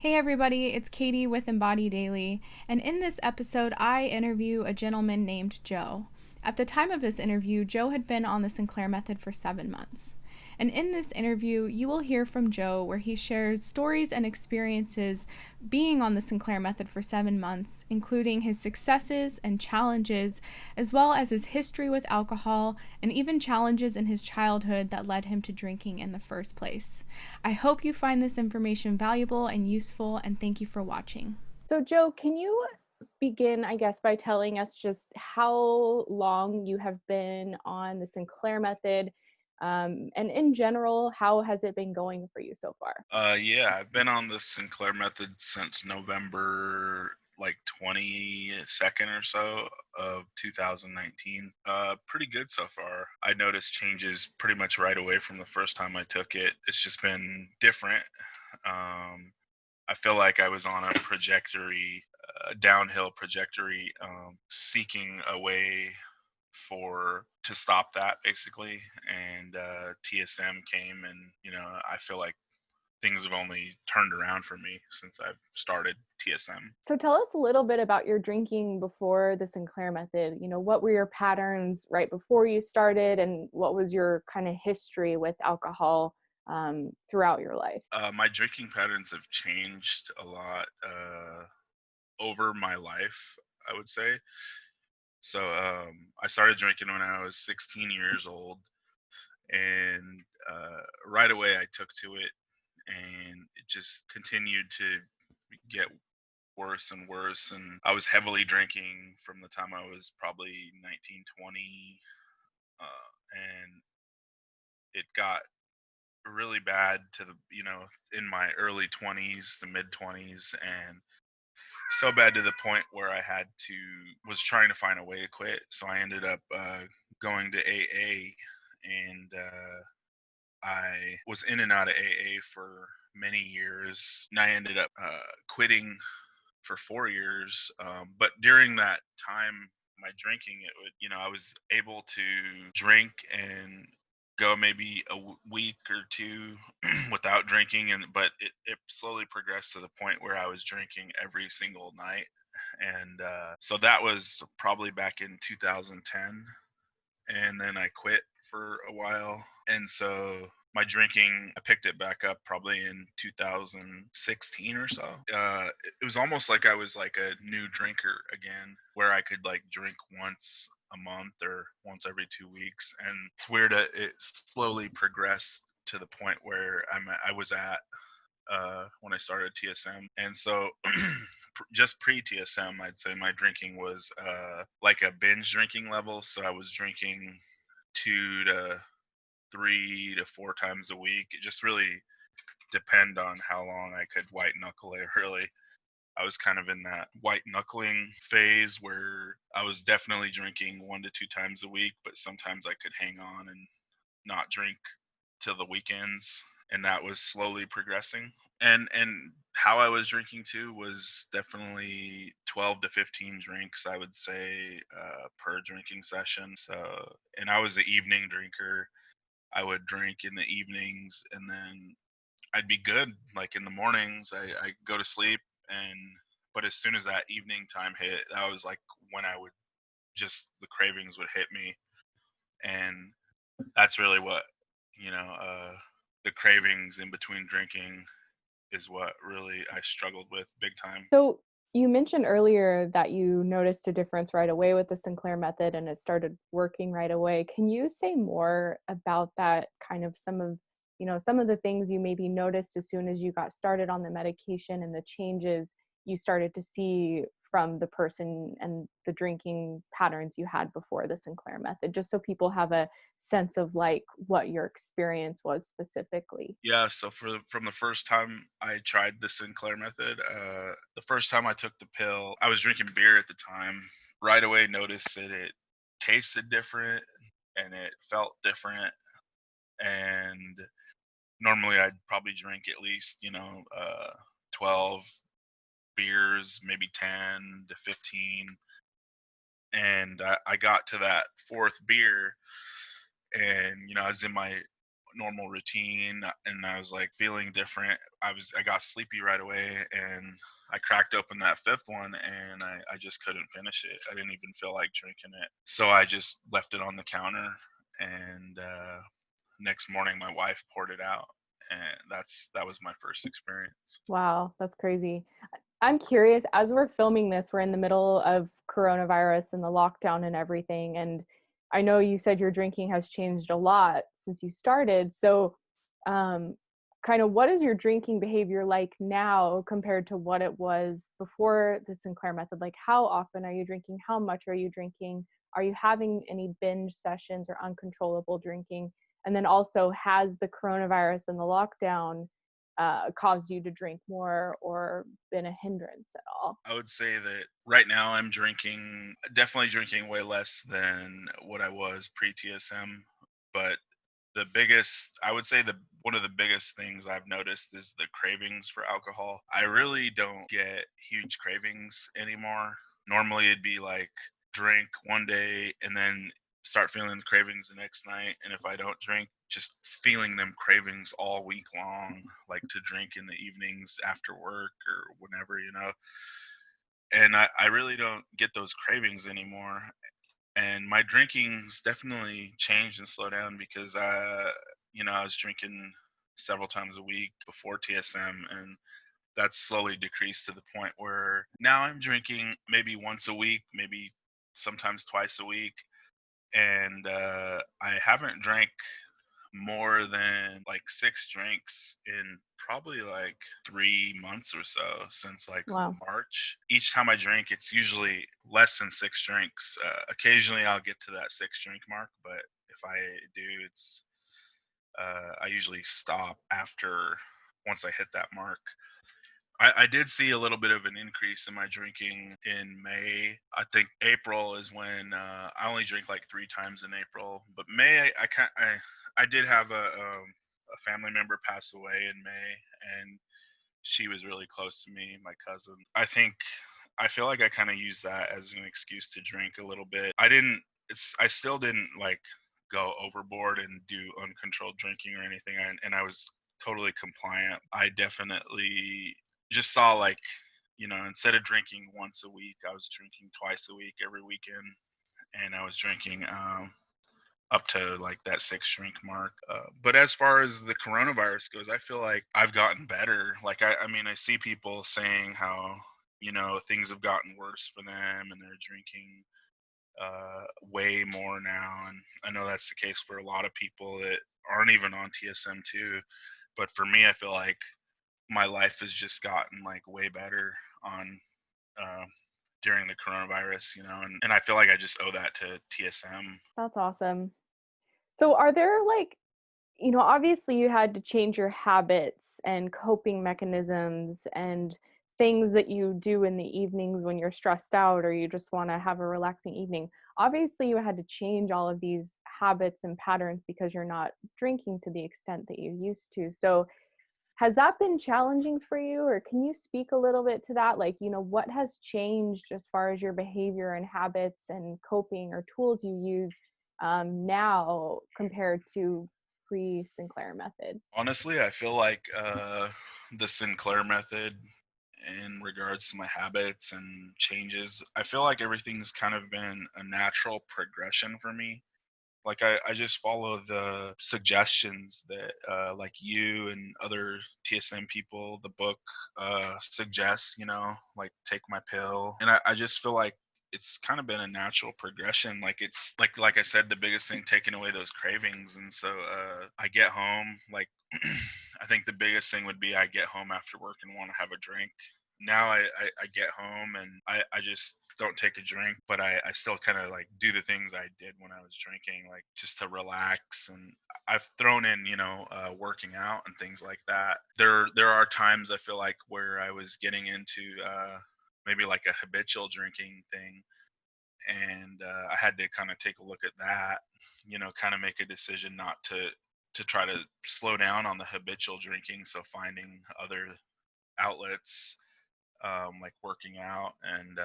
Hey everybody, it's Katie with Embody Daily, and in this episode, I interview a gentleman named Joe. At the time of this interview, Joe had been on the Sinclair Method for 7 months. And in this interview, you will hear from Joe where he shares stories and experiences being on the Sinclair Method for 7 months, including his successes and challenges, as well as his history with alcohol and even challenges in his childhood that led him to drinking in the first place. I hope you find this information valuable and useful, and thank you for watching. So, Joe, can you begin, I guess, by telling us just how long you have been on the Sinclair Method? And in general, how has it been going for you so far? Yeah, I've been on the Sinclair Method since November 22nd or so of 2019. Pretty good so far. I noticed changes pretty much right away from the first time I took it. It's just been different. Um, I feel like I was on a trajectory, a downhill trajectory, seeking a way for to stop that basically. And TSM came, and I feel like things have only turned around for me since I've started TSM. So, tell us a little bit about your drinking before the Sinclair Method. What were your patterns right before you started, and what was your kind of history with alcohol throughout your life? My drinking patterns have changed a lot over my life, I would say. So I started drinking when I was 16 years old, and right away I took to it, and it just continued to get worse and worse. And I was heavily drinking from the time I was probably 19, 20, and it got really bad to in my early 20s, the mid 20s, and so bad to the point where I had to was trying to find a way to quit. So I ended up going to AA, and I was in and out of AA for many years, and I ended up quitting for 4 years. But during that time, my drinking, it would, I was able to drink and go maybe a week or two without drinking, and but it slowly progressed to the point where I was drinking every single night. And so that was probably back in 2010, and then I quit for a while. And so my drinking, I picked it back up probably in 2016 or so. It was almost like I was like a new drinker again, where I could like drink once a month or once every 2 weeks. And it's weird that it slowly progressed to the point where I was at when I started TSM. And so just pre TSM, I'd say my drinking was like a binge drinking level. So I was drinking 2 to 3 to 4 times a week. It just really depend on how long I could white knuckle it. Really, I was kind of in that white knuckling phase where I was definitely drinking 1 to 2 times a week, but sometimes I could hang on and not drink till the weekends, and that was slowly progressing. And how I was drinking too was definitely 12 to 15 drinks, I would say, per drinking session. So, and I was the evening drinker. I would drink in the evenings, and then I'd be good. Like in the mornings, I go to sleep, and but as soon as that evening time hit, that was like when I would just the cravings would hit me, and that's really what the cravings in between drinking is what really I struggled with big time. So, you mentioned earlier that you noticed a difference right away with the Sinclair Method and it started working right away. Can you say more about that, kind of some of the things you maybe noticed as soon as you got started on the medication and the changes you started to see from the person and the drinking patterns you had before the Sinclair Method, just so people have a sense of like what your experience was specifically? Yeah, so from the first time I tried the Sinclair Method, the first time I took the pill, I was drinking beer at the time. Right away noticed that it tasted different and it felt different. And normally I'd probably drink at least 12 beers, maybe 10 to 15. And I got to that fourth beer, and I was in my normal routine, and I was like feeling different. I got sleepy right away, and I cracked open that fifth one, and I just couldn't finish it. I didn't even feel like drinking it, so I just left it on the counter. And next morning, my wife poured it out, and that was my first experience. Wow, that's crazy. I'm curious, as we're filming this, we're in the middle of coronavirus and the lockdown and everything. And I know you said your drinking has changed a lot since you started. So, um, kind of what is your drinking behavior like now compared to what it was before the Sinclair method? Like, how often are you drinking? How much are you drinking? Are you having any binge sessions or uncontrollable drinking? And then also, has the coronavirus and the lockdown caused you to drink more or been a hindrance at all? I would say that right now I'm definitely drinking way less than what I was pre TSM, but I would say, the one of the biggest things I've noticed is the cravings for alcohol. I really don't get huge cravings anymore. Normally it'd be like drink one day and then start feeling the cravings the next night, and if I don't drink, just feeling them cravings all week long, like to drink in the evenings after work or whenever, and I really don't get those cravings anymore. And my drinking's definitely changed and slowed down because I was drinking several times a week before TSM, and that's slowly decreased to the point where now I'm drinking maybe once a week, maybe sometimes twice a week. And I haven't drank more than like 6 drinks in probably like 3 months or so, since like Wow. March. Each time I drink, it's usually less than 6 drinks. Occasionally I'll get to that 6 drink mark, but if I do, I usually stop after once I hit that mark. I did see a little bit of an increase in my drinking in May. I think April is when I only drink like 3 times in April, but May I did have a family member pass away in May, and she was really close to me, my cousin. I feel like I kind of used that as an excuse to drink a little bit. I still didn't like go overboard and do uncontrolled drinking or anything, and I was totally compliant. I definitely just saw, like, instead of drinking once a week, I was drinking twice a week every weekend, and I was drinking up to like that 6 drink mark. But as far as the coronavirus goes, I feel like I've gotten better. Like, I mean, I see people saying how, things have gotten worse for them and they're drinking way more now. And I know that's the case for a lot of people that aren't even on TSM too. But for me, I feel like my life has just gotten like way better on uh, during the coronavirus, and I feel like I just owe that to TSM. That's awesome. So, are there like, obviously you had to change your habits and coping mechanisms and things that you do in the evenings when you're stressed out or you just want to have a relaxing evening. Obviously, you had to change all of these habits and patterns because you're not drinking to the extent that you used to. So, has that been challenging for you, or can you speak a little bit to that? Like, what has changed as far as your behavior and habits and coping or tools you use now compared to pre-Sinclair method? Honestly, I feel like the Sinclair method, in regards to my habits and changes, I feel like everything's kind of been a natural progression for me. Like, I just follow the suggestions that like you and other TSM people, the book suggests, like take my pill. And I just feel like it's kind of been a natural progression. Like, it's like I said, the biggest thing, taking away those cravings. And so I get home, like, I think the biggest thing would be I get home after work and want to have a drink. Now I get home and I just don't take a drink, but I still kind of like do the things I did when I was drinking, like just to relax. And I've thrown in, working out and things like that. There are times I feel like where I was getting into maybe like a habitual drinking thing, and I had to kind of take a look at that, kind of make a decision not to try to slow down on the habitual drinking. So finding other outlets, like working out and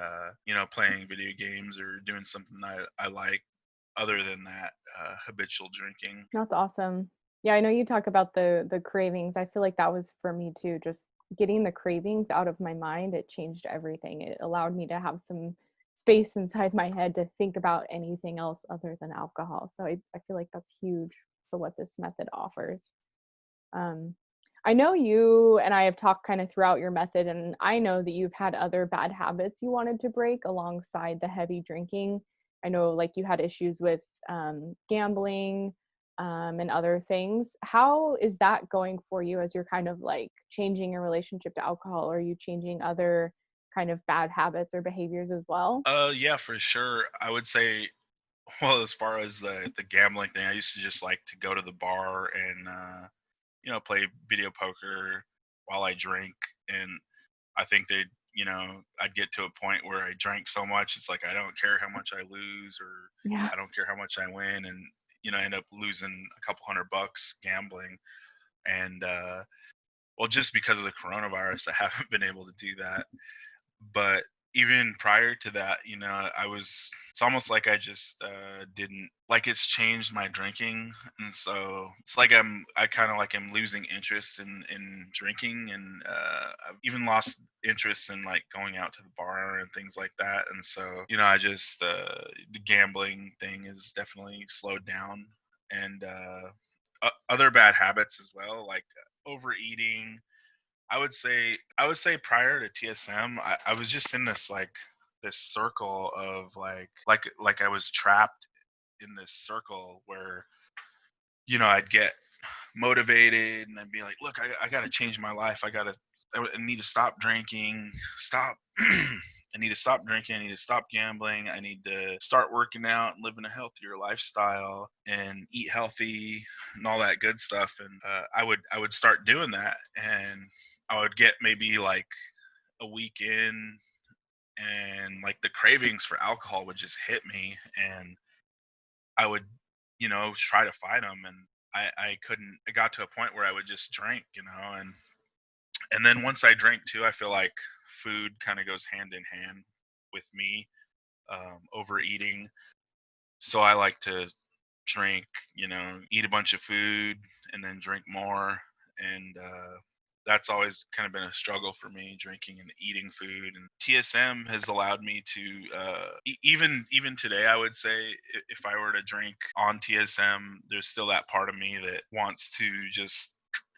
playing video games or doing something I like other than that habitual drinking. That's awesome. Yeah, I know you talk about the cravings. I feel like that was for me too. Just getting the cravings out of my mind, it changed everything. It allowed me to have some space inside my head to think about anything else other than alcohol. So I feel like that's huge for what this method offers. Um, I know you and I have talked kind of throughout your method, and I know that you've had other bad habits you wanted to break alongside the heavy drinking. I know like you had issues with gambling and other things. How is that going for you as you're kind of like changing your relationship to alcohol? Or are you changing other kind of bad habits or behaviors as well? Yeah, for sure. I would say, well, as far as the gambling thing, I used to just like to go to the bar and play video poker while I drink, and I think I'd get to a point where I drank so much, it's like I don't care how much I lose, or Yeah. I don't care how much I win, and end up losing a couple $100 gambling. And well, just because of the coronavirus, I haven't been able to do that. But even prior to that, it's almost like I just didn't like, it's changed my drinking. And so it's like I kind of like am losing interest in drinking, and I've even lost interest in like going out to the bar and things like that. And so I just the gambling thing is definitely slowed down. And other bad habits as well, like overeating. I would say prior to TSM, I was just in this circle of like I was trapped in this circle where I'd get motivated and I'd be like, look, I got to change my life. I need to stop drinking, stop. I need to stop drinking. I need to stop gambling. I need to start working out and living a healthier lifestyle and eat healthy and all that good stuff. And I would start doing that, and I would get maybe like a week in, and like the cravings for alcohol would just hit me, and I would try to fight them, and I couldn't. It got to a point where I would just drink, and then once I drink too, I feel like food kind of goes hand in hand with me, overeating. So I like to drink, eat a bunch of food and then drink more. And that's always kind of been a struggle for me, drinking and eating food. And TSM has allowed me to, even today, I would say, if I were to drink on TSM, there's still that part of me that wants to just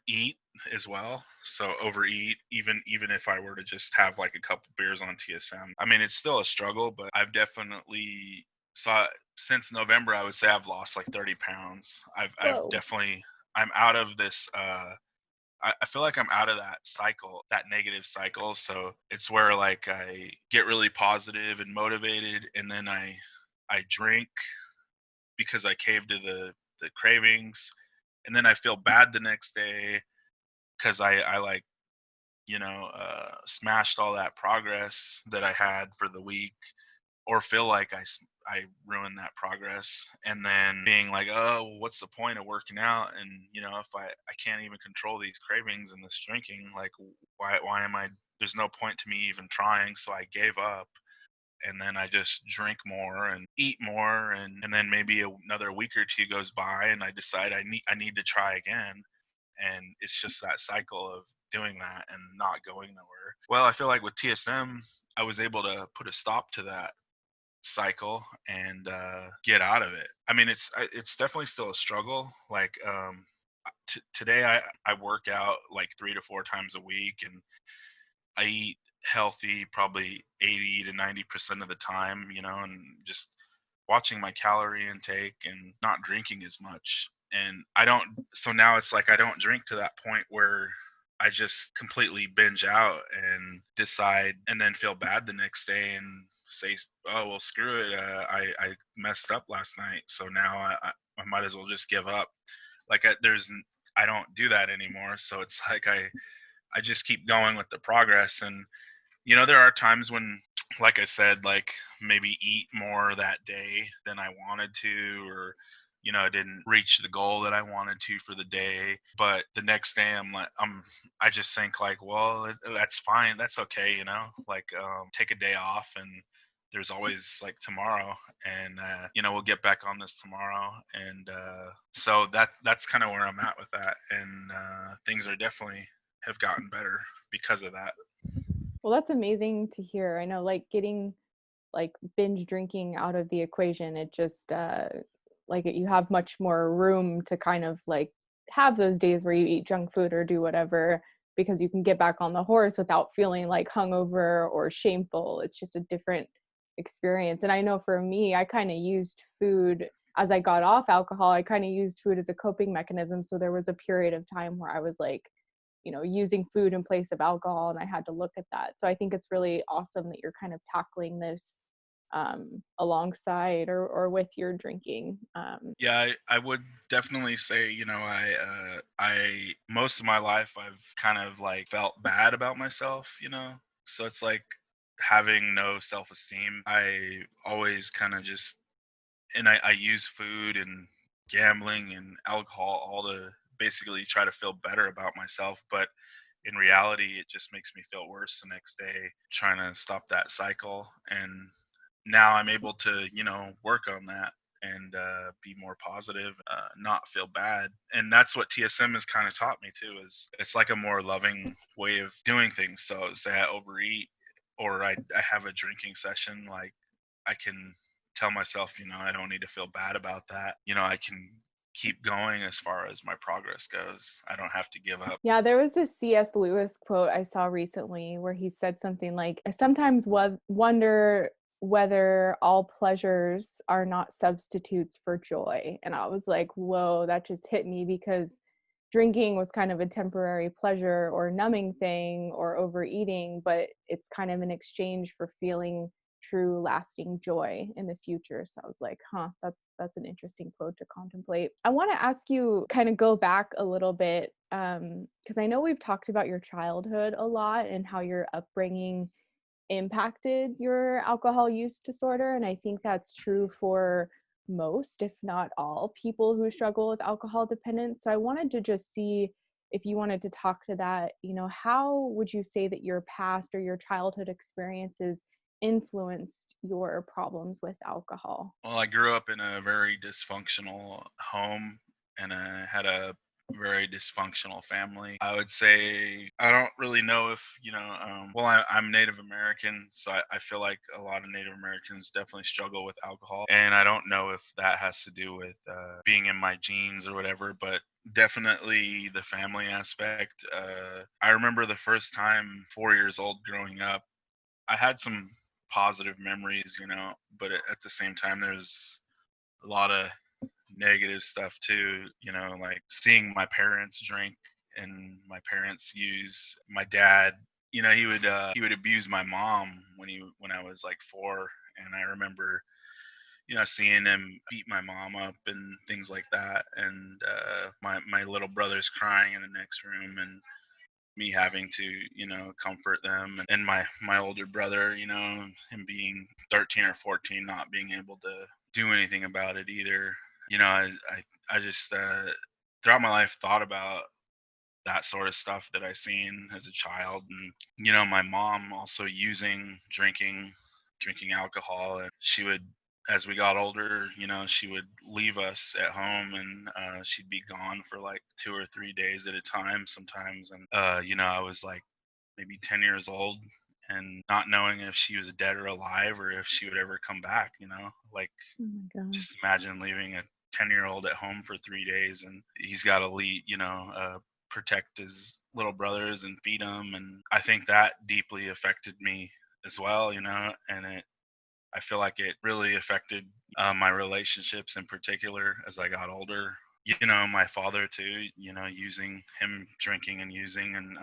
eat as well. So overeat, even if I were to just have like a couple beers on TSM. I mean, it's still a struggle, but I've definitely saw since November, I would say I've lost like 30 pounds. I've Whoa. definitely, I'm out of this I feel like I'm out of that cycle, that negative cycle. So it's where like I get really positive and motivated, and then I drink because I cave to the cravings, and then I feel bad the next day because I like smashed all that progress that I had for the week, or feel like I ruined that progress, and then being like, oh, what's the point of working out? And if I can't even control these cravings and this drinking, like why am I? There's no point to me even trying. So I gave up, and then I just drink more and eat more, and then maybe another week or two goes by, and I decide I need to try again, and it's just that cycle of doing that and not going nowhere. Well, I feel like with TSM, I was able to put a stop to that cycle and get out of it. I mean, it's definitely still a struggle. Like today, I work out like 3 to 4 times a week, and I eat healthy probably 80 to 90% of the time. And just watching my calorie intake and not drinking as much. And I don't. So now it's like I don't drink to that point where I just completely binge out and decide, and then feel bad the next day and say, "Oh well, screw it. I messed up last night, so now I might as well just give up." Like I don't do that anymore. So it's like I just keep going with the progress. And there are times when, like I said, like maybe eat more that day than I wanted to, or I didn't reach the goal that I wanted to for the day. But the next day, I just think like, well, that's fine, that's okay, like take a day off and there's always like tomorrow, and we'll get back on this tomorrow. And so that's kind of where I'm at with that, and things are definitely have gotten better because of that. Well, that's amazing to hear. I know, like, getting like binge drinking out of the equation, it just like you have much more room to kind of like have those days where you eat junk food or do whatever, because you can get back on the horse without feeling like hungover or shameful. It's just a different experience. And I know for me, I kind of used food as I got off alcohol. I kind of used food as a coping mechanism. So there was a period of time where I was like, using food in place of alcohol, and I had to look at that. So I think it's really awesome that you're kind of tackling this alongside or with your drinking. Yeah, I would definitely say, I most of my life I've kind of like felt bad about myself, so it's like having no self-esteem. I always kind of just, and I use food and gambling and alcohol all to basically try to feel better about myself, but in reality it just makes me feel worse the next day, trying to stop that cycle. And now I'm able to, work on that and be more positive, not feel bad. And that's what TSM has kind of taught me too, is it's like a more loving way of doing things. So say I overeat or I have a drinking session, like I can tell myself, I don't need to feel bad about that. I can keep going as far as my progress goes. I don't have to give up. Yeah, there was this C.S. Lewis quote I saw recently where he said something like, I sometimes wonder whether all pleasures are not substitutes for joy. And I was like, whoa, that just hit me, because drinking was kind of a temporary pleasure or numbing thing, or overeating, but it's kind of an exchange for feeling true lasting joy in the future. So I was like, that's an interesting quote to contemplate. I want to ask you, kind of go back a little bit, because I know we've talked about your childhood a lot and how your upbringing impacted your alcohol use disorder. And I think that's true for most, if not all, people who struggle with alcohol dependence. So I wanted to just see if you wanted to talk to that. How would you say that your past or your childhood experiences influenced your problems with alcohol? Well, I grew up in a very dysfunctional home, and I had a very dysfunctional family. I would say I don't really know if, well, I'm Native American, so I feel like a lot of Native Americans definitely struggle with alcohol. And I don't know if that has to do with being in my genes or whatever, but definitely the family aspect. I remember the first time, 4 years old, growing up. I had some positive memories, but at the same time, there's a lot of negative stuff too, like seeing my parents drink and my parents use. My dad, he would abuse my mom when I was like 4, and I remember, seeing him beat my mom up and things like that, and my little brother's crying in the next room, and me having to, comfort them, and my older brother, him being 13 or 14, not being able to do anything about it either. I just throughout my life thought about that sort of stuff that I seen as a child. And my mom also using, drinking alcohol, and she would, as we got older, she would leave us at home, and she'd be gone for like 2 or 3 days at a time sometimes. And I was like maybe 10 years old, and not knowing if she was dead or alive, or if she would ever come back, like, Oh my gosh. just imagine leaving a 10-year-old at home for 3 days, and he's got to lead, protect his little brothers and feed them. And I think that deeply affected me as well, and I feel like it really affected my relationships in particular as I got older. My father too, using, him drinking and using. And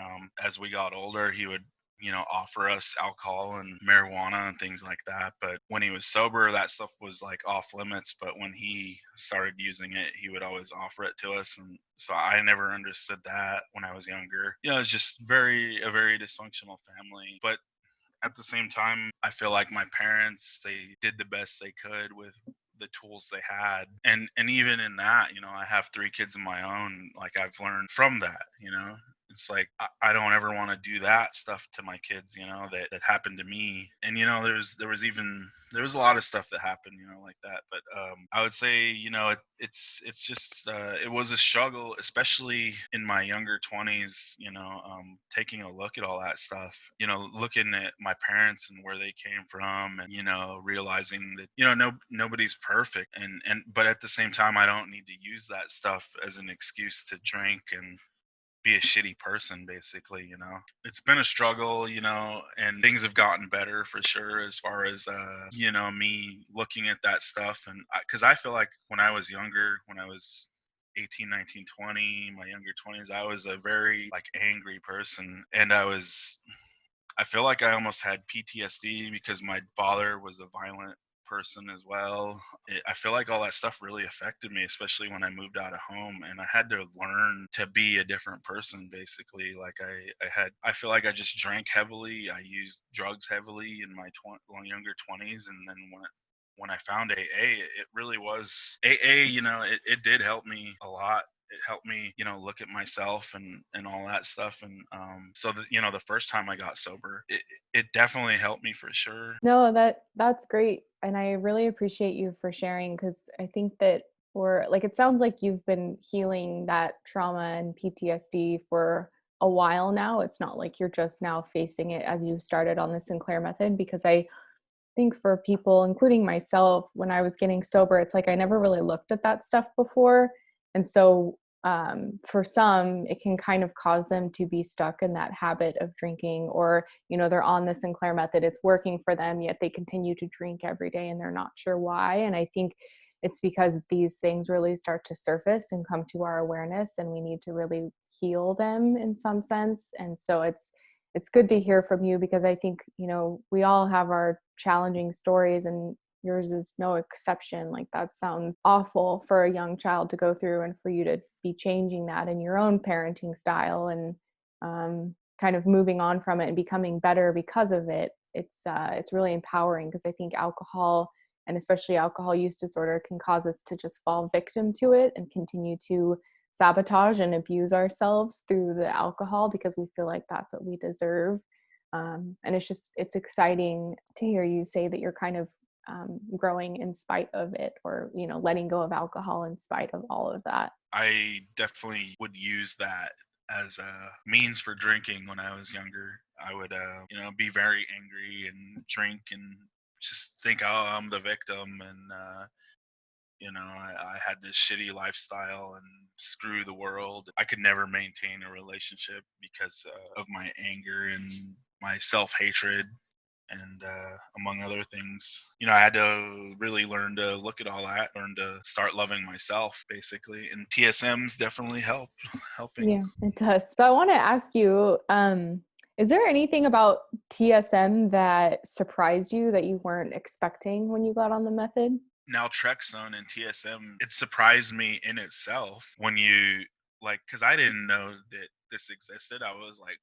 as we got older, he would, offer us alcohol and marijuana and things like that. But when he was sober, that stuff was like off limits. But when he started using it, he would always offer it to us. And so I never understood that when I was younger. It's just a very dysfunctional family. But at the same time, I feel like my parents, they did the best they could with the tools they had. And even in that, I have 3 kids of my own. Like, I've learned from that, it's like I don't ever want to do that stuff to my kids, that happened to me. And there was a lot of stuff that happened, like that. But I would say, it's just it was a struggle, especially in my younger 20s, taking a look at all that stuff, looking at my parents and where they came from, and realizing that no nobody's perfect, and but at the same time I don't need to use that stuff as an excuse to drink and be a shitty person, basically. It's been a struggle, and things have gotten better for sure, as far as me looking at that stuff. And because I feel like when I was younger, when I was 18, 19, 20, my younger 20s, I was a very like angry person, and I feel like I almost had PTSD because my father was a violent person as well. I feel like all that stuff really affected me, especially when I moved out of home, and I had to learn to be a different person, basically. Like I feel like I just drank heavily. I used drugs heavily in my younger 20s, and then when I found AA, it really was AA. It did help me a lot. It helped me, look at myself and all that stuff. And so that, the first time I got sober, it definitely helped me for sure. No, that's great. And I really appreciate you for sharing, because I think that for like it sounds like you've been healing that trauma and PTSD for a while now. It's not like you're just now facing it as you started on the Sinclair method, because I think for people, including myself, when I was getting sober, it's like I never really looked at that stuff before. And so for some, it can kind of cause them to be stuck in that habit of drinking, or, they're on the Sinclair method, it's working for them, yet they continue to drink every day and they're not sure why. And I think it's because these things really start to surface and come to our awareness, and we need to really heal them in some sense. And so it's good to hear from you, because I think, we all have our challenging stories, and yours is no exception. Like, that sounds awful for a young child to go through, and for you to be changing that in your own parenting style, and kind of moving on from it and becoming better because of it. It's really empowering, because I think alcohol, and especially alcohol use disorder, can cause us to just fall victim to it and continue to sabotage and abuse ourselves through the alcohol, because we feel like that's what we deserve. And it's exciting to hear you say that you're kind of growing in spite of it, or letting go of alcohol in spite of all of that. I definitely would use that as a means for drinking when I was younger. I would, be very angry and drink and just think, oh, I'm the victim. And, I had this shitty lifestyle and screw the world. I could never maintain a relationship because of my anger and my self hatred, and among other things. I had to really learn to look at all that, learn to start loving myself, basically. And TSM's definitely helping. Yeah, it does. So I want to ask you, is there anything about TSM that surprised you that you weren't expecting when you got on the method? Naltrexone and TSM, it surprised me in itself when you like, because I didn't know that this existed. I was like,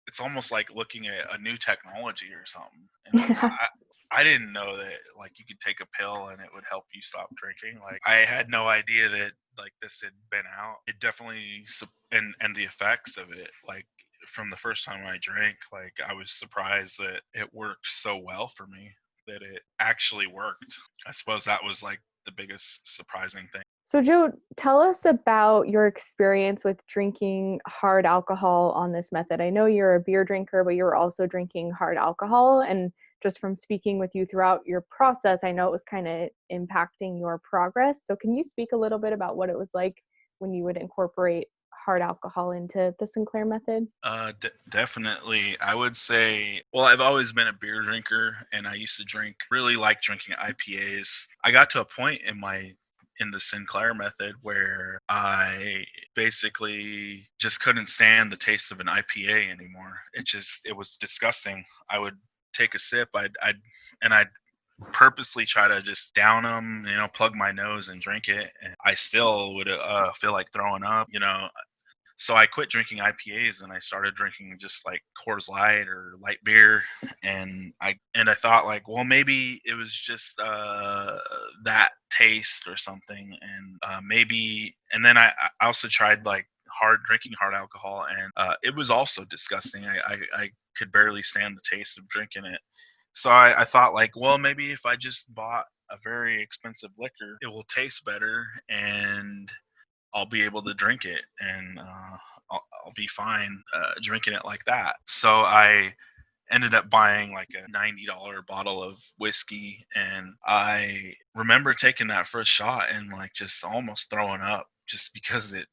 it's almost like looking at a new technology or something. And I didn't know that like you could take a pill and it would help you stop drinking. Like I had no idea that like this had been out. It definitely and the effects of it, like from the first time I drank, like I was surprised that it worked so well for me, that it actually worked. I suppose that was like the biggest surprising thing. So, Joe, tell us about your experience with drinking hard alcohol on this method. I know you're a beer drinker, but you're also drinking hard alcohol. And just from speaking with you throughout your process, I know it was kind of impacting your progress. So, can you speak a little bit about what it was like when you would incorporate hard alcohol into the Sinclair method? Definitely. I would say, well, I've always been a beer drinker, and I used to really like drinking IPAs. I got to a point in the Sinclair method where I basically just couldn't stand the taste of an IPA anymore. It was disgusting. I would take a sip, I'd purposely try to just down them, plug my nose and drink it. And I still would feel like throwing up. So I quit drinking IPAs and I started drinking just like Coors Light or light beer. And I thought like, well, maybe it was just that taste or something. And maybe, and then I also tried like drinking hard alcohol, and it was also disgusting. I could barely stand the taste of drinking it. So I thought, like, well, maybe if I just bought a very expensive liquor, it will taste better, and I'll be able to drink it, and I'll be fine drinking it like that. So I ended up buying like a $90 bottle of whiskey, and I remember taking that first shot and like just almost throwing up, just because it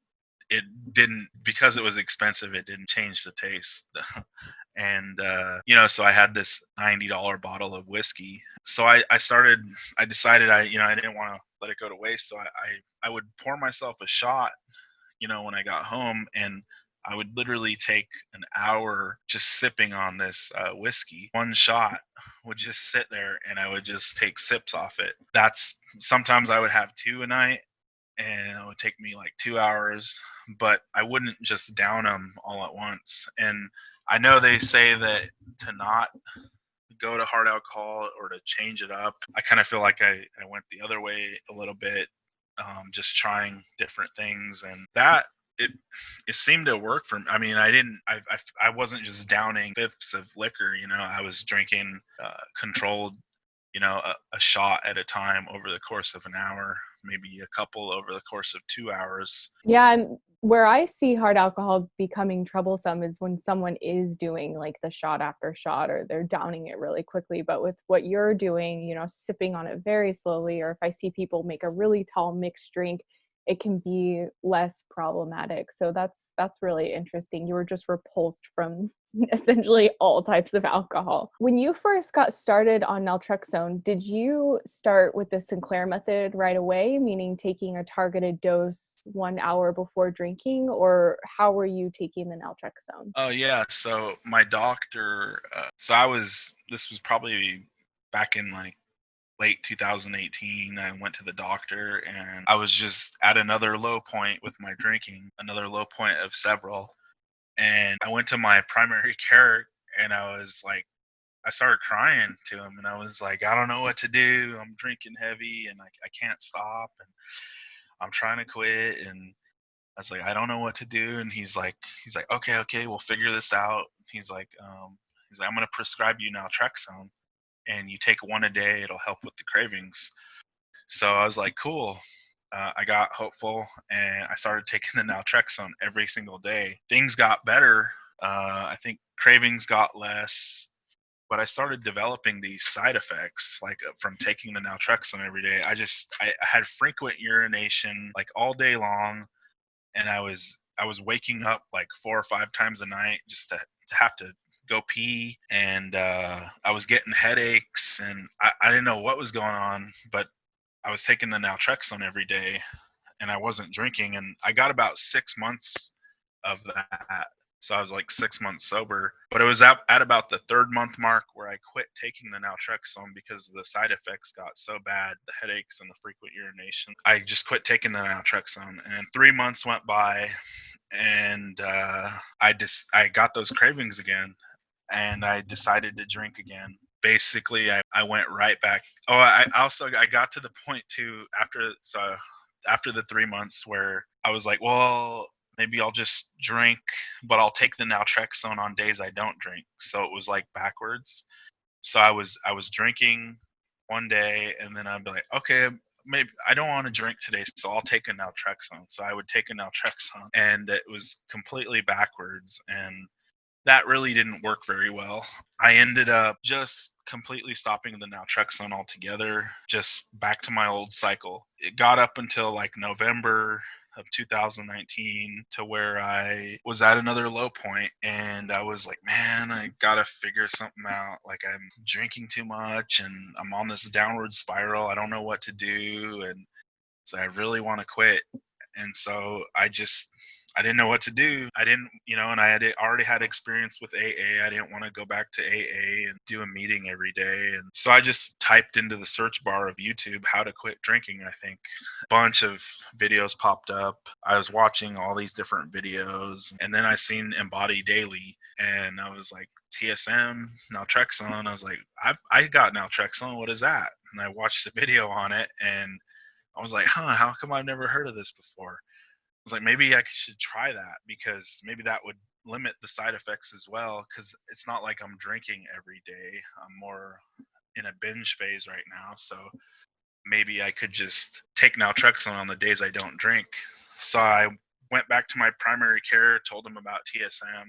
didn't, because it was expensive, it didn't change the taste. And so I had this $90 bottle of whiskey. So I decided I didn't want to let it go to waste. So I would pour myself a shot, when I got home, and I would literally take an hour just sipping on this whiskey. One shot would just sit there, and I would just take sips off it. Sometimes I would have two a night, and it would take me like 2 hours, but I wouldn't just down them all at once. And I know they say that to not go to hard alcohol or to change it up. I kind of feel like I went the other way a little bit, just trying different things, and that it seemed to work for me. I mean, I wasn't just downing fifths of liquor. I was drinking controlled, a shot at a time over the course of an hour, maybe a couple over the course of 2 hours. Yeah, and where I see hard alcohol becoming troublesome is when someone is doing like the shot after shot, or they're downing it really quickly. But with what you're doing, sipping on it very slowly, or if I see people make a really tall mixed drink, it can be less problematic. So that's really interesting. You were just repulsed from essentially all types of alcohol. When you first got started on naltrexone, did you start with the Sinclair method right away, meaning taking a targeted dose 1 hour before drinking, or how were you taking the naltrexone? Oh yeah, so my doctor, this was probably back in like late 2018. I went to the doctor, and I was just at another low point with my drinking, another low point of several. And I went to my primary care, and I started crying to him, and I was like, I don't know what to do. I'm drinking heavy, and I can't stop, and I'm trying to quit. And I was like, I don't know what to do. And he's like, okay, we'll figure this out. He's like, I'm going to prescribe you naltrexone, and you take one a day. It'll help with the cravings. So I was like, cool. I got hopeful, and I started taking the naltrexone every single day. Things got better. I think cravings got less, but I started developing these side effects, like from taking the naltrexone every day. I had frequent urination like all day long, and I was waking up like 4 or 5 times a night just to have to go pee, and I was getting headaches, and I didn't know what was going on, but I was taking the naltrexone every day, and I wasn't drinking, and I got about 6 months of that. So I was like 6 months sober, but it was at about the third month mark where I quit taking the naltrexone because the side effects got so bad, the headaches and the frequent urination. I just quit taking the naltrexone, and 3 months went by, and I got those cravings again, and I decided to drink again. Basically, I went right back. Oh, I got to the point too after the 3 months where I was like, well, maybe I'll just drink, but I'll take the naltrexone on days I don't drink. So it was like backwards. So I was drinking one day, and then I'd be like, okay, maybe I don't want to drink today, so I'll take a naltrexone. So I would take a naltrexone, and it was completely backwards, and that really didn't work very well. I ended up just completely stopping the naltrexone altogether, just back to my old cycle. It got up until like November of 2019 to where I was at another low point, and I was like, man, I gotta figure something out. Like, I'm drinking too much, and I'm on this downward spiral. I don't know what to do, and so I really want to quit. And so I didn't know what to do. I didn't, and I had already had experience with AA. I didn't want to go back to AA and do a meeting every day. And so I just typed into the search bar of YouTube, how to quit drinking. I think a bunch of videos popped up. I was watching all these different videos, and then I seen Embody Daily, and I was like, TSM, naltrexone. I was like, I got naltrexone. What is that? And I watched the video on it, and I was like, how come I've never heard of this before? I was like, maybe I should try that, because maybe that would limit the side effects as well, because it's not like I'm drinking every day. I'm more in a binge phase right now, so maybe I could just take naltrexone on the days I don't drink. So I went back to my primary care, told him about TSM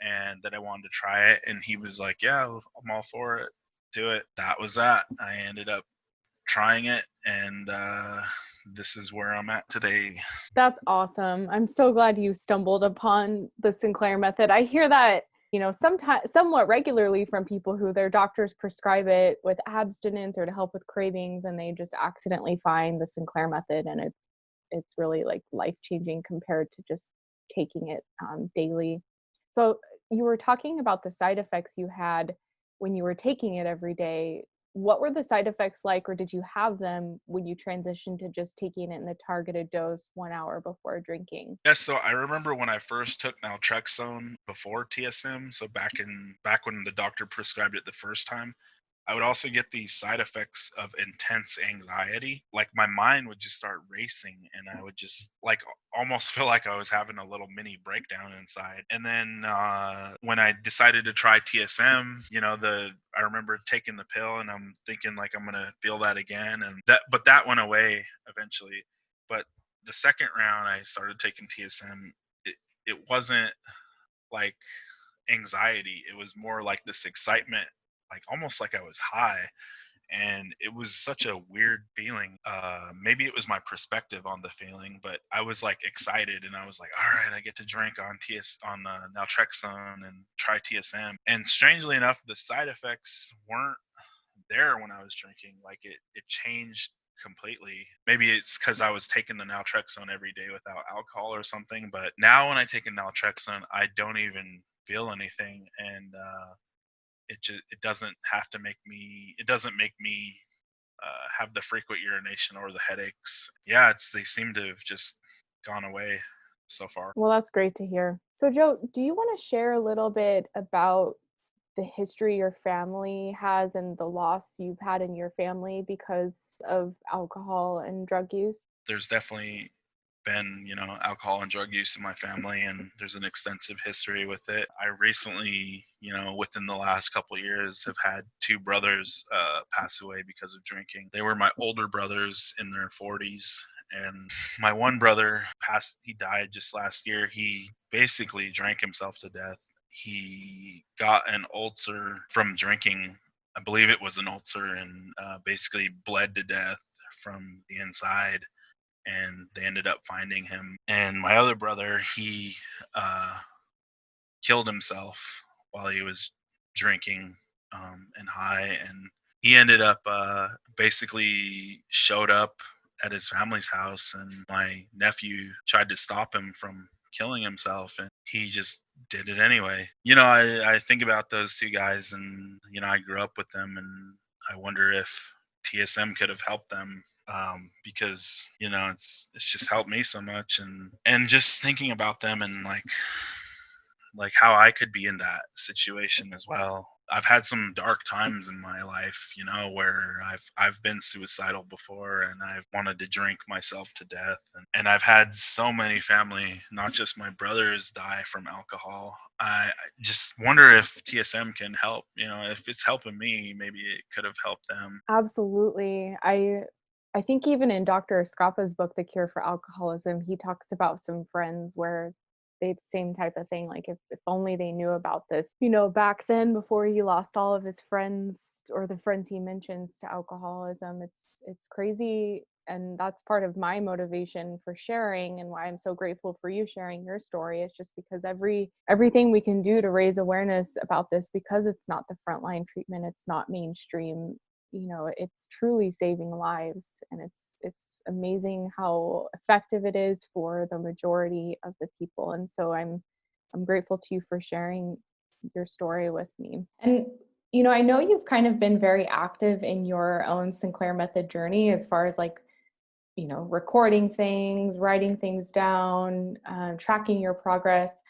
and that I wanted to try it, and he was like, yeah, I'm all for it, do it. That was that. I ended up trying it, and this is where I'm at today. That's awesome. I'm so glad you stumbled upon the Sinclair method. I hear that, sometimes somewhat regularly from people who their doctors prescribe it with abstinence or to help with cravings, and they just accidentally find the Sinclair method, and it's really like life-changing compared to just taking it daily. So you were talking about the side effects you had when you were taking it every day. What were the side effects like, or did you have them when you transitioned to just taking it in the targeted dose 1 hour before drinking? Yes, so I remember when I first took naltrexone before TSM, so back when the doctor prescribed it the first time, I would also get these side effects of intense anxiety. Like my mind would just start racing, and I would just like almost feel like I was having a little mini breakdown inside. And then when I decided to try TSM, I remember taking the pill, and I'm thinking like I'm gonna feel that again, and that went away eventually. But the second round I started taking TSM, it wasn't like anxiety. It was more like this excitement, like almost like I was high. And it was such a weird feeling. Maybe it was my perspective on the feeling, but I was like excited, and I was like, all right, I get to drink on naltrexone and try TSM. And strangely enough, the side effects weren't there when I was drinking. Like it changed completely. Maybe it's because I was taking the naltrexone every day without alcohol or something. But now when I take a naltrexone, I don't even feel anything, and it doesn't have to make me. It doesn't make me have the frequent urination or the headaches. Yeah, they seem to have just gone away so far. Well, that's great to hear. So, Joe, do you want to share a little bit about the history your family has and the loss you've had in your family because of alcohol and drug use? There's definitely been, alcohol and drug use in my family, and there's an extensive history with it. I recently, within the last couple of years, have had two brothers pass away because of drinking. They were my older brothers in their 40s, and my one brother he died just last year. He basically drank himself to death. He got an ulcer from drinking. I believe it was an ulcer, and basically bled to death from the inside, and they ended up finding him. And my other brother, he killed himself while he was drinking and high, and he ended up basically showed up at his family's house, and my nephew tried to stop him from killing himself, and he just did it anyway. I think about those two guys, and I grew up with them, and I wonder if TSM could have helped them, because it's just helped me so much, and just thinking about them, and like how I could be in that situation as well. I've had some dark times in my life, where I've been suicidal before, and I've wanted to drink myself to death, and I've had so many family, not just my brothers, die from alcohol. I just wonder if TSM can help. If it's helping me, maybe it could have helped them. Absolutely. I think even in Dr. Escapa's book, The Cure for Alcoholism, he talks about some friends where they same type of thing. Like if only they knew about this, back then before he lost all of his friends or the friends he mentions to alcoholism. It's crazy. And that's part of my motivation for sharing and why I'm so grateful for you sharing your story. It's just because everything we can do to raise awareness about this, because it's not the frontline treatment, it's not mainstream, it's truly saving lives, and it's amazing how effective it is for the majority of the people. And so I'm grateful to you for sharing your story with me. And I know you've kind of been very active in your own Sinclair Method journey as far as like recording things, writing things down, tracking your progress.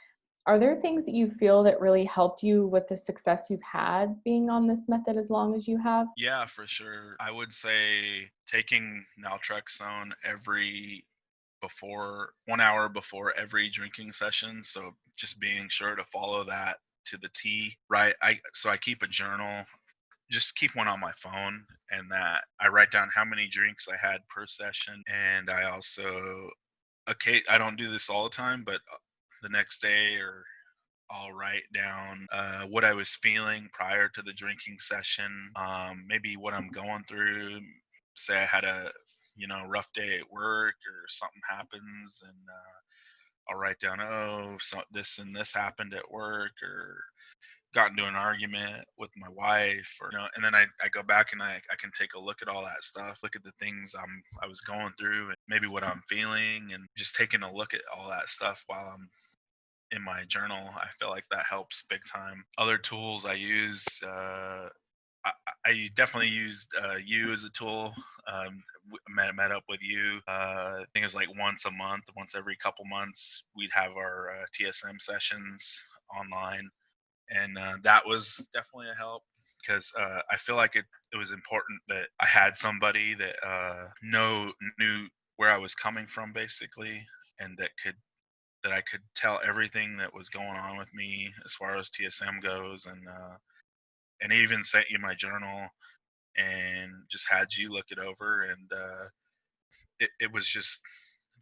Are there things that you feel that really helped you with the success you've had being on this method as long as you have? Yeah, for sure. I would say taking naltrexone before 1 hour before every drinking session. So just being sure to follow that to the T, right? I keep a journal, just keep one on my phone, and that I write down how many drinks I had per session. And I also, okay, I don't do this all the time, but the next day, or I'll write down what I was feeling prior to the drinking session, maybe what I'm going through. Say I had a rough day at work, or something happens, and I'll write down, oh, so this and this happened at work, or got into an argument with my wife, or and then I go back and I can take a look at all that stuff, look at the things I was going through, and maybe what I'm feeling, and just taking a look at all that stuff while I'm in my journal. I feel like that helps big time. Other tools I use, I, I definitely used you as a tool. Met up with you. I think it was like once a month, once every couple months, we'd have our TSM sessions online, and that was definitely a help, because I feel like it was important that I had somebody that knew where I was coming from, basically, and that I could tell everything that was going on with me as far as TSM goes, and even sent you my journal and just had you look it over, and it was just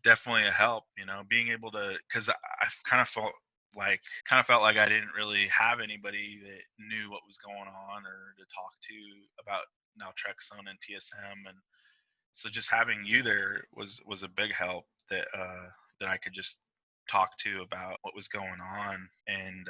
definitely a help, being able to, because I kind of felt like I didn't really have anybody that knew what was going on, or to talk to about naltrexone and TSM. And so just having you there was a big help, that I could just talk to about what was going on, and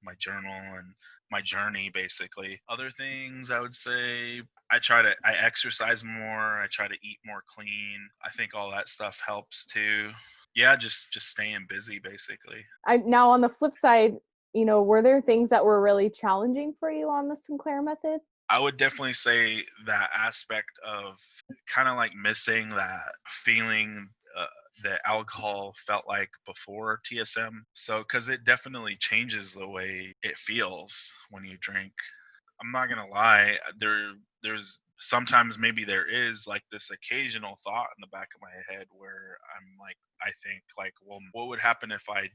my journal and my journey, basically. Other things I would say, I exercise more, I try to eat more clean. I think all that stuff helps too. Yeah, just staying busy, basically. Now on the flip side, were there things that were really challenging for you on the Sinclair method? I would definitely say that aspect of kind of like missing that feeling that alcohol felt like before TSM. So, because it definitely changes the way it feels when you drink. I'm not gonna lie, there's sometimes, maybe there is like this occasional thought in the back of my head where I think like, well, what would happen if I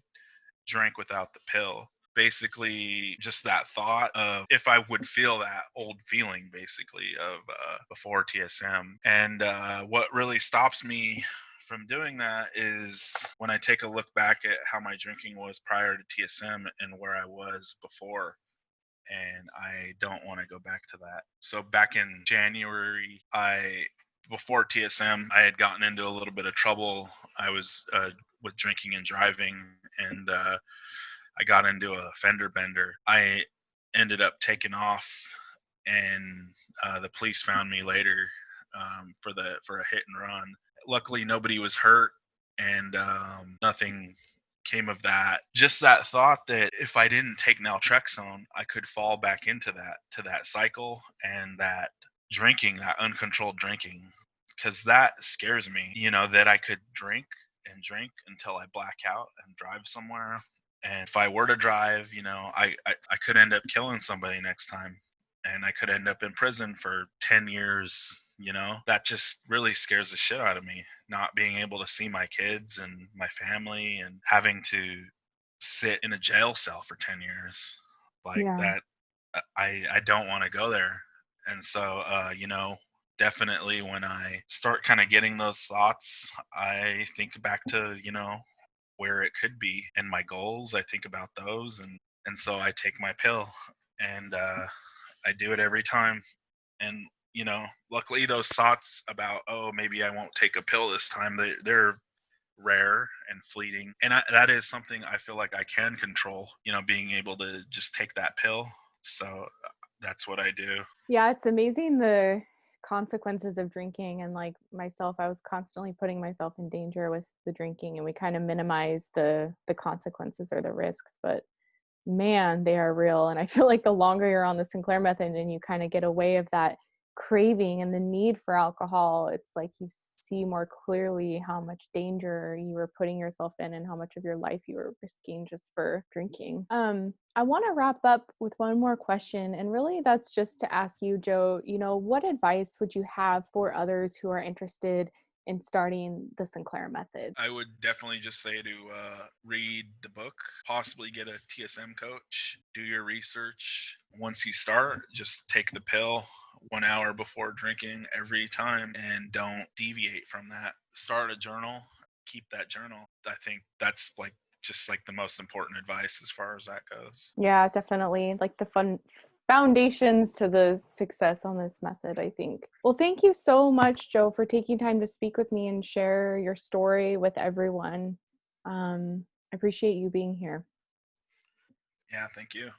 drank without the pill? Basically, just that thought of if I would feel that old feeling, basically, of before TSM. And what really stops me from doing that is when I take a look back at how my drinking was prior to TSM and where I was before. And I don't want to go back to that. So back in January, before TSM, I had gotten into a little bit of trouble. I was with drinking and driving, and I got into a fender bender. I ended up taking off, and the police found me later, for a hit and run. Luckily, nobody was hurt, and nothing came of that. Just that thought that if I didn't take naltrexone, I could fall back into that cycle, and that drinking, that uncontrolled drinking, because that scares me. That I could drink and drink until I black out and drive somewhere. And if I were to drive, I could end up killing somebody next time, and I could end up in prison for 10 years. That just really scares the shit out of me, not being able to see my kids and my family, and having to sit in a jail cell for 10 years like Yeah. that. I don't want to go there. And so, definitely when I start kind of getting those thoughts, I think back to, where it could be, and my goals. I think about those, and so I take my pill, and I do it every time. And luckily, those thoughts about, oh, maybe I won't take a pill this time, they're rare and fleeting, and that is something I feel like I can control, being able to just take that pill. So that's what I do. Yeah, it's amazing the consequences of drinking. And like myself, I was constantly putting myself in danger with the drinking, and we kind of minimize the consequences or the risks, but man, they are real. And I feel like the longer you're on the Sinclair method and you kind of get away of that craving and the need for alcohol, it's like you see more clearly how much danger you were putting yourself in and how much of your life you were risking just for drinking. I want to wrap up with one more question, and really that's just to ask you, Joe, what advice would you have for others who are interested in starting the Sinclair Method? I would definitely just say to read the book, possibly get a TSM coach, do your research. Once you start, just take the pill 1 hour before drinking every time and don't deviate from that. Start a journal, keep that journal. I think that's like just like the most important advice as far as that goes. Yeah, definitely. Like the fun foundations to the success on this method, I think. Well, thank you so much, Joe, for taking time to speak with me and share your story with everyone. I appreciate you being here. Yeah, thank you.